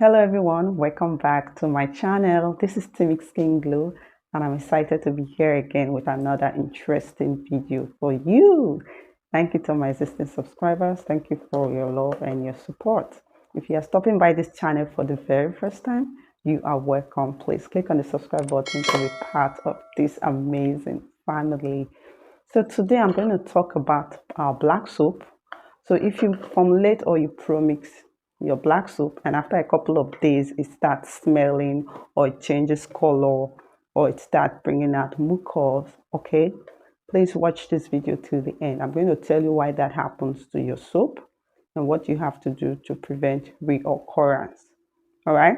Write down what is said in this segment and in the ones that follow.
Hello everyone, welcome back to my channel. This is Timmy Skin Glow and I'm excited to be here again with another interesting video for you. Thank you to my existing subscribers. Thank you for your love and your support. If you are stopping by this channel for the very first time, you are welcome. Please click on the subscribe button to be part of this amazing family. So today I'm going to talk about our black soap. So if you formulate or you premix your black soap and after a couple of days it starts smelling or it changes color or it starts bringing out mucus, okay, please watch this video till the end. I'm going to tell you why that happens to your soap and what you have to do to prevent reoccurrence. All right,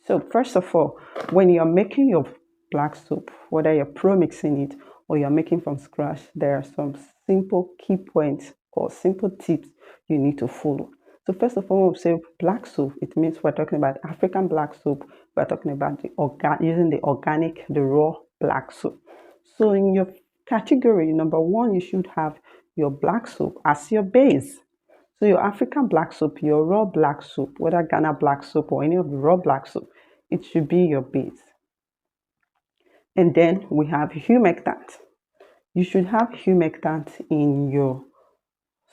so first of all, when you're making your black soap, whether you're pro-mixing it or you're making from scratch, there are some simple key points or simple tips you need to follow. So first of all, when we say black soap, it means we're talking about African black soap. We're talking about using the organic, the raw black soap. So in your category, number one, you should have your black soap as your base. So your African black soap, your raw black soap, whether Ghana black soap or any of the raw black soap, it should be your base. And then we have humectant. You should have humectant in your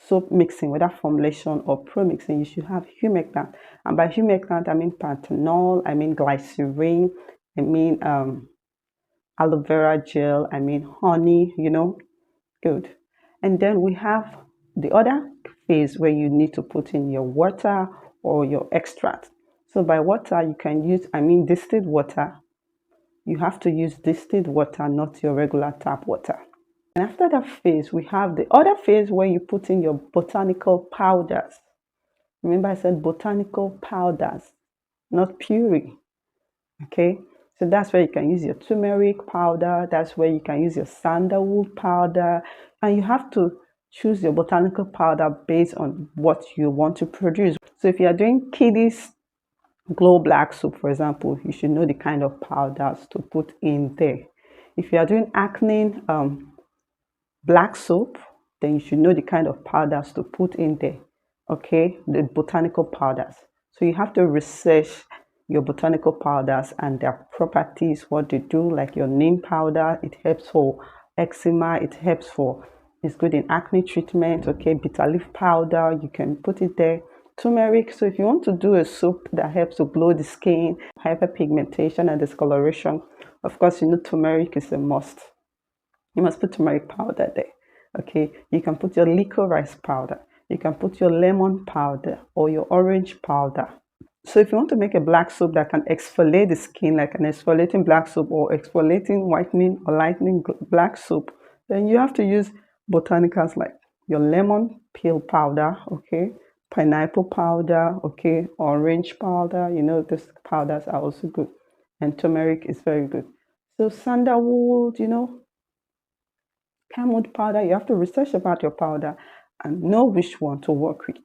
soap mixing, whether formulation or pro-mixing. You should have humectant. And by humectant, I mean panthenol, I mean glycerin, I mean aloe vera gel, I mean honey, good. And then we have the other phase where you need to put in your water or your extract. So by water, you can use, distilled water. You have to use distilled water, not your regular tap water. And after that phase, we have the other phase where you put in your botanical powders. Remember I said botanical powders, not puree. Okay, so that's where you can use your turmeric powder. That's where you can use your sandalwood powder. And you have to choose your botanical powder based on what you want to produce. So if you are doing kiddies glow black soap, for example, you should know the kind of powders to put in there. If you are doing acne black soap, then you should know the kind of powders to put in there. Okay, the botanical powders. So you have to research your botanical powders and their properties, what they do. Like your neem powder, it helps for eczema, it's good in acne treatment. Okay, bitter leaf powder, you can put it there. Turmeric, so if you want to do a soap that helps to glow the skin, hyperpigmentation and discoloration, of course, turmeric is a must. You must put turmeric powder there. Okay, you can put your licorice powder, you can put your lemon powder or your orange powder. So if you want to make a black soap that can exfoliate the skin, like an exfoliating black soap or exfoliating whitening or lightening black soap, then you have to use botanicals like your lemon peel powder, okay, pineapple powder, okay, orange powder. These powders are also good, and turmeric is very good. So sandalwood, camwood powder, you have to research about your powder and know which one to work with.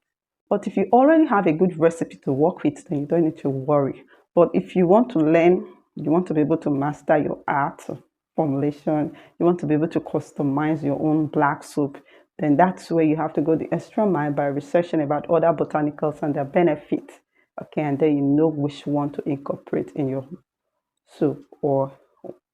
But if you already have a good recipe to work with, then you don't need to worry. But if you want to learn, you want to be able to master your art of formulation, you want to be able to customize your own black soap, then that's where you have to go the extra mile by researching about other botanicals and their benefits. Okay, and then you know which one to incorporate in your soap or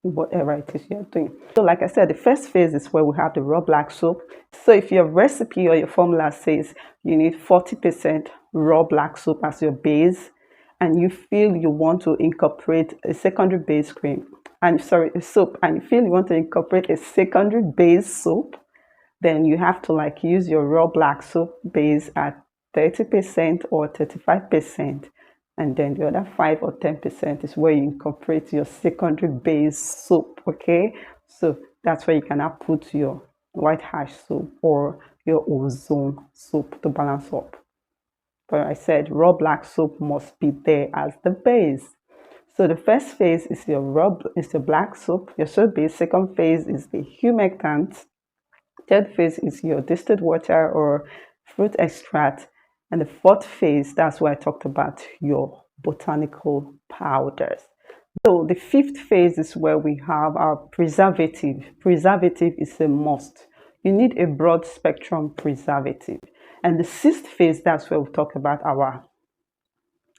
whatever it is you're doing. So like I said, the first phase is where we have the raw black soap. So if your recipe or your formula says you need 40% raw black soap as your base, and you feel you want to incorporate a secondary base cream, a soap, and you feel you want to incorporate a secondary base soap, then you have to use your raw black soap base at 30% or 35%. And then the other 5 or 10% is where you incorporate your secondary base soap. Okay, so that's where you can now put your white hash soap or your ozone soap to balance up. But I said raw black soap must be there as the base. So the first phase is your black soap, your soap base. Second phase is the humectant. Third phase is your distilled water or fruit extract. And the fourth phase, that's where I talked about your botanical powders. So the fifth phase is where we have our preservative. Preservative is a must. You need a broad spectrum preservative. And the sixth phase, that's where we talk about our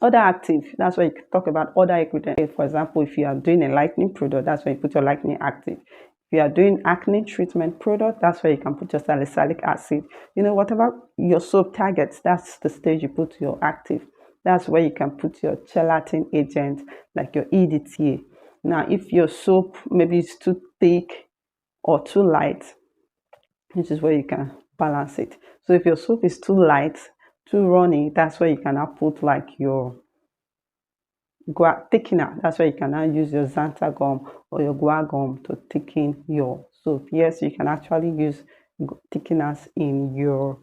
Other active, that's where you can talk about other ingredients. For example, if you are doing a lightening product, that's where you put your lightening active. If you are doing acne treatment product, that's where you can put your salicylic acid. Whatever your soap targets, that's the stage you put your active. That's where you can put your gelatin agent, like your EDTA. Now, if your soap maybe is too thick or too light, which is where you can balance it. So if your soap is too light, too runny, that's where you can now put like your thickener. That's where you can now use your xantha gum or your guar gum to thicken your soap. Yes, you can actually use thickeners in your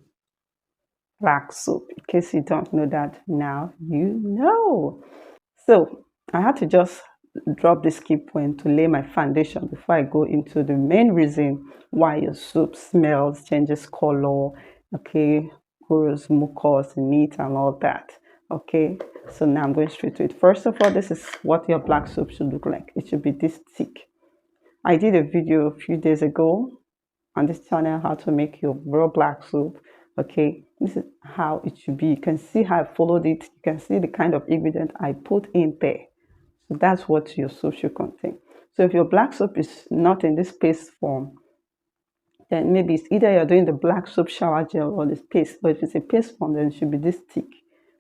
black soap. In case you don't know that, now you know. So I had to just drop this key point to lay my foundation before I go into the main reason why your soap smells, changes color, okay, grows mucus in it and all that. Okay, so now I'm going straight to it. First of all, this is what your black soap should look like. It should be this thick. I did a video a few days ago on this channel how to make your raw black soap. Okay, this is how it should be. You can see how I followed it. You can see the kind of ingredient I put in there. So that's what your soap should contain. So if your black soap is not in this paste form, then maybe it's either you're doing the black soap shower gel or this paste. But if it's a paste form, then it should be this thick.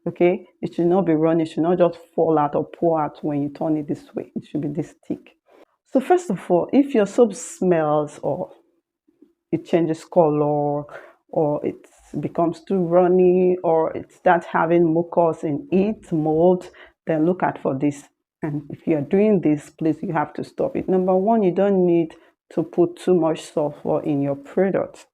Okay, it should not be runny. It should not just fall out or pour out when you turn it this way. It should be this thick. So first of all, if your soap smells or it changes color or it becomes too runny or it starts having mucus in it, mold, then look out for this. And if you're doing this, please, you have to stop it. Number one, you don't need to put too much sulfur in your product.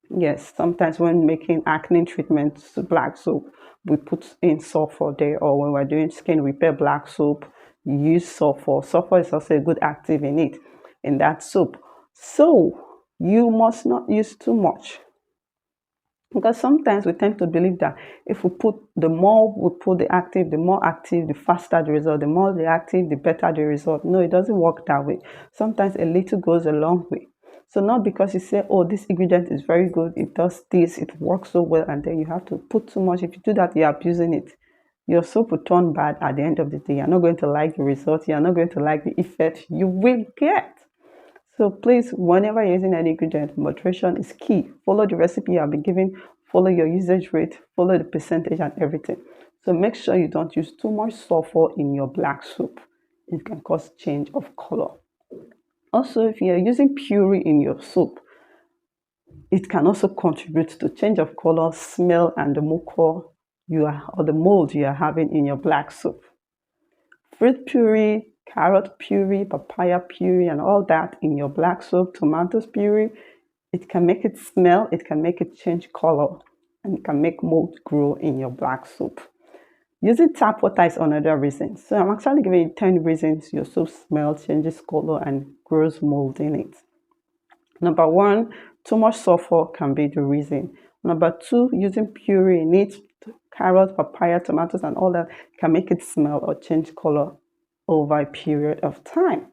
Yes, sometimes when making acne treatments, black soap, we put in sulfur there, or when we're doing skin repair black soap, use sulfur. Sulfur is also a good active in it, in that soap. So you must not use too much. Because sometimes we tend to believe that if we put, the more we put the active, the more active, the faster the result. The more the active, the better the result. No, it doesn't work that way. Sometimes a little goes a long way. So not because you say, oh, this ingredient is very good, it does this, it works so well, and then you have to put too much. If you do that, you're abusing it. Your soap will turn bad at the end of the day. You're not going to like the result. You're not going to like the effect you will get. So please, whenever you're using any ingredient, moderation is key. Follow the recipe you have been given, follow your usage rate, follow the percentage and everything. So make sure you don't use too much sulfur in your black soap. It can cause change of color. Also, if you're using puree in your soap, it can also contribute to change of color, smell, and the mucus or the mold you are having in your black soap. Fruit puree, carrot puree, papaya puree, and all that in your black soap, tomatoes puree, it can make it smell, it can make it change color, and it can make mold grow in your black soap. Using tap water is another reason. So I'm actually giving you 10 reasons your soap smells, changes color, and grows mold in it. Number one, too much sulfur can be the reason. Number two, using puree in it, carrot, papaya, tomatoes, and all that can make it smell or change color over a period of time.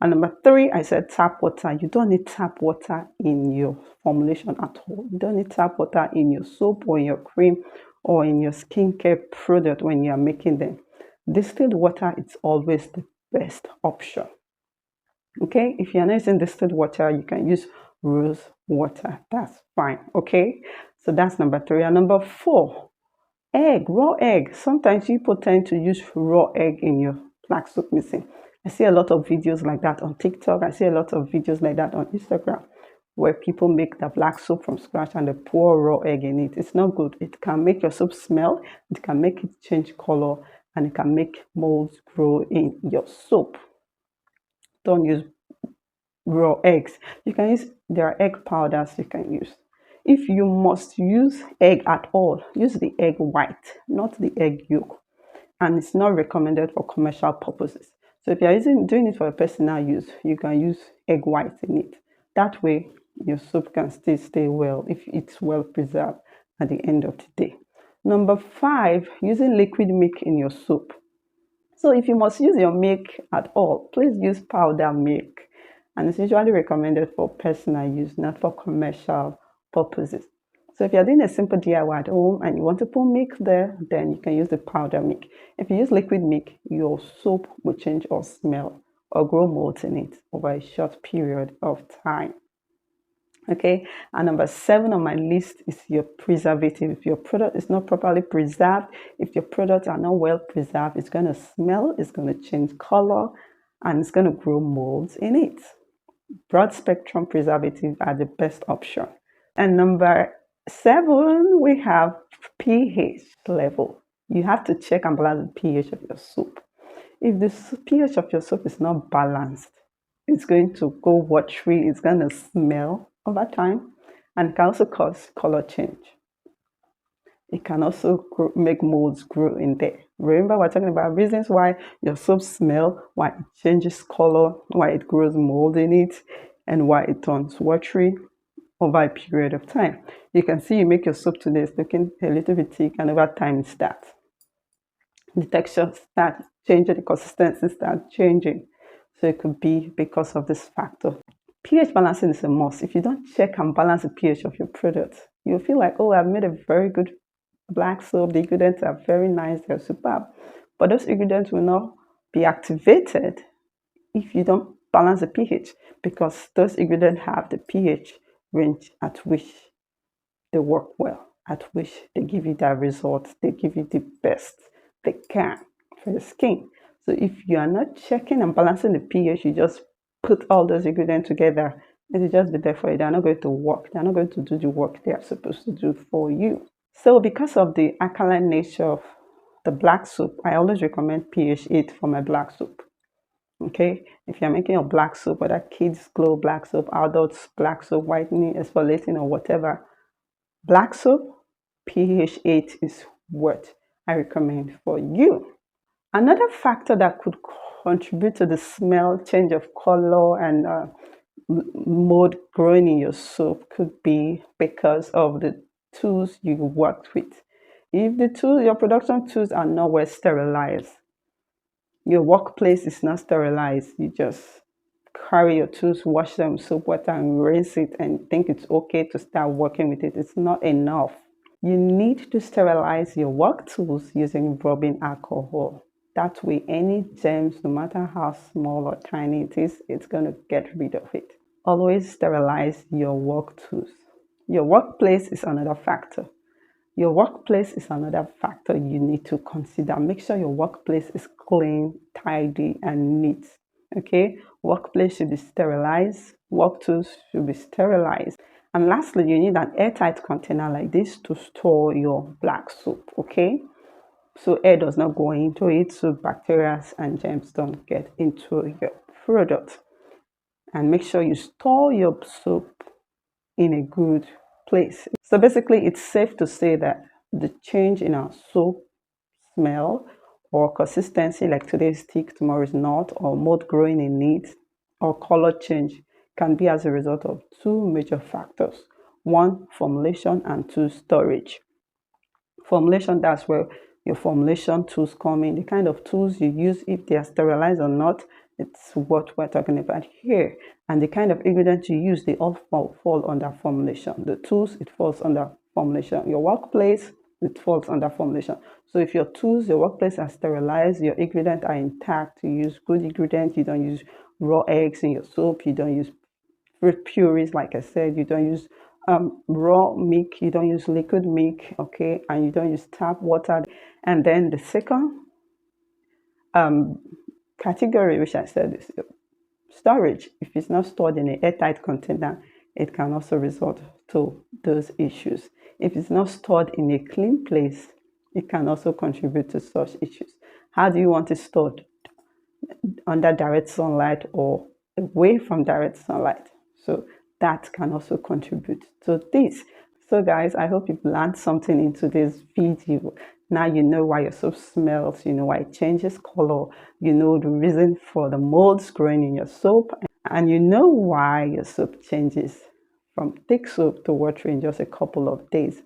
And number three, I said tap water. You don't need tap water in your formulation at all. You don't need tap water in your soap or in your cream or in your skincare product when you are making them. Distilled water is always the best option. Okay, if you're not using distilled water, you can use rose water. That's fine. Okay, so that's number three. And number four, egg, raw egg. Sometimes people tend to use raw egg in your black soap mixing. I see a lot of videos like that on TikTok. I see a lot of videos like that on Instagram where people make the black soap from scratch and they pour raw egg in it. It's not good. It can make your soap smell, it can make it change color, and it can make molds grow in your soap. Don't use raw eggs. You can use, there are egg powders you can use. If you must use egg at all, use the egg white, not the egg yolk. And it's not recommended for commercial purposes. So if you're doing it for a personal use, you can use egg white in it. That way, your soap can still stay well if it's well preserved at the end of the day. Number five, using liquid milk in your soap. So if you must use your milk at all, please use powder milk. And it's usually recommended for personal use, not for commercial purposes. So if you're doing a simple DIY at home and you want to put milk there, then you can use the powder milk. If you use liquid milk, your soap will change or smell or grow molds in it over a short period of time. Okay, and number 7 on my list is your preservative. If your product is not properly preserved, if your products are not well preserved, it's going to smell, it's going to change color, and it's going to grow molds in it. Broad spectrum preservatives are the best option. And number 7, we have pH level. You have to check and balance the pH of your soup. If the pH of your soup is not balanced, it's going to go watery, it's going to smell over time, and can also cause color change. It can also make molds grow in there. Remember, we're talking about reasons why your soap smell, why it changes color, why it grows mold in it, and why it turns watery over a period of time. You can see you make your soap today, it's looking a little bit thick, and over time it starts. The texture starts changing, the consistency starts changing. So it could be because of this factor. pH balancing is a must. If you don't check and balance the pH of your product, you'll feel like, oh, I've made a very good black soap. The ingredients are very nice, they're superb. But those ingredients will not be activated if you don't balance the pH, because those ingredients have the pH range at which they work well, at which they give you that result, they give you the best they can for the skin. So if you are not checking and balancing the pH, you just put all those ingredients together, it will just be there for you. They're not going to work. They're not going to do the work they are supposed to do for you. So because of the alkaline nature of the black soup, I always recommend pH 8 for my black soup. Okay, if you're making a black soap, whether kids glow black soap, adults black soap, whitening, exfoliating, or whatever, black soap, pH 8 is what I recommend for you. Another factor that could contribute to the smell, change of color, and mold growing in your soap could be because of the tools you worked with. If the tools, your production tools, are not well sterilized, your workplace is not sterilized, you just carry your tools, wash them with soap water, and rinse it, and think it's okay to start working with it. It's not enough. You need to sterilize your work tools using rubbing alcohol. That way, any germs, no matter how small or tiny it is, it's going to get rid of it. Always sterilize your work tools. Your workplace is another factor. Your workplace is another factor you need to consider. Make sure your workplace is clean, tidy, and neat. Okay, workplace should be sterilized. Work tools should be sterilized. And lastly, you need an airtight container like this to store your black soap. Okay, so air does not go into it, so bacteria and germs don't get into your product. And make sure you store your soap in a good place. So basically, it's safe to say that the change in our soap smell or consistency, like today is thick, tomorrow is not, or mold growing in it, or color change, can be as a result of 2 major factors. 1, formulation, and 2, storage. Formulation, that's where your formulation tools come in. The kind of tools you use, if they are sterilized or not, it's what we're talking about here. And the kind of ingredients you use, they all fall under formulation. The tools, it falls under formulation. Your workplace, it falls under formulation. So if your tools, your workplace are sterilized, your ingredients are intact, you use good ingredients, you don't use raw eggs in your soap, you don't use fruit purees, like I said, you don't use raw milk, you don't use liquid milk, okay, and you don't use tap water. And then the second category, which I said, is storage. If it's not stored in an airtight container, it can also result to those issues. If it's not stored in a clean place, it can also contribute to such issues. How do you want it stored? Under direct sunlight or away from direct sunlight? So that can also contribute to this. So guys, I hope you've learned something in today's video. Now you know why your soap smells, you know why it changes color, you know the reason for the molds growing in your soap, and you know why your soap changes from thick soap to watery in just a couple of days.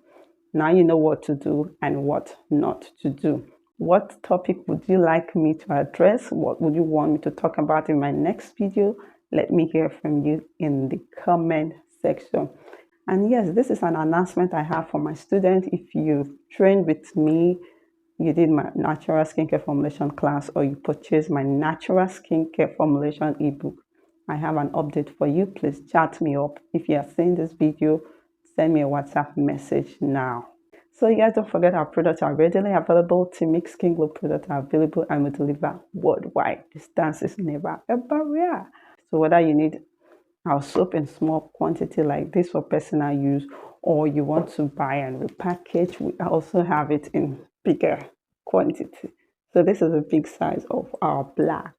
Now you know what to do and what not to do. What topic would you like me to address? What would you want me to talk about in my next video? Let me hear from you in the comment section. And yes, this is an announcement I have for my students. If you trained with me, you did my natural skincare formulation class, or you purchased my natural skincare formulation ebook, I have an update for you. Please chat me up. If you are seeing this video, send me a WhatsApp message now. So you guys, don't forget our products are readily available. Team Skin Glow products are available and we deliver worldwide. Distance is never a barrier. So whether you need our soap in small quantity like this for personal use, or you want to buy and repackage, we also have it in bigger quantity. So this is a big size of our black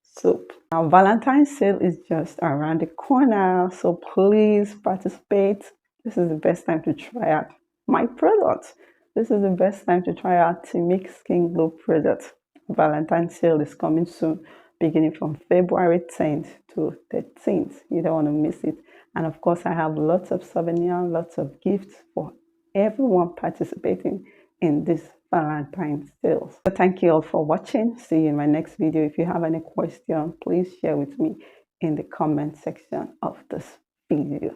soap. Our Valentine's sale is just around the corner, so please participate. This is the best time to try out my product. This is the best time to try out Team Skin Glow product. Valentine's sale is coming soon, beginning from February 10th to 13th. You don't want to miss it. And of course, I have lots of souvenirs, lots of gifts for everyone participating in this Valentine's sales. So thank you all for watching. See you in my next video. If you have any question, please share with me in the comment section of this video.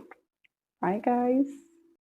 Bye guys.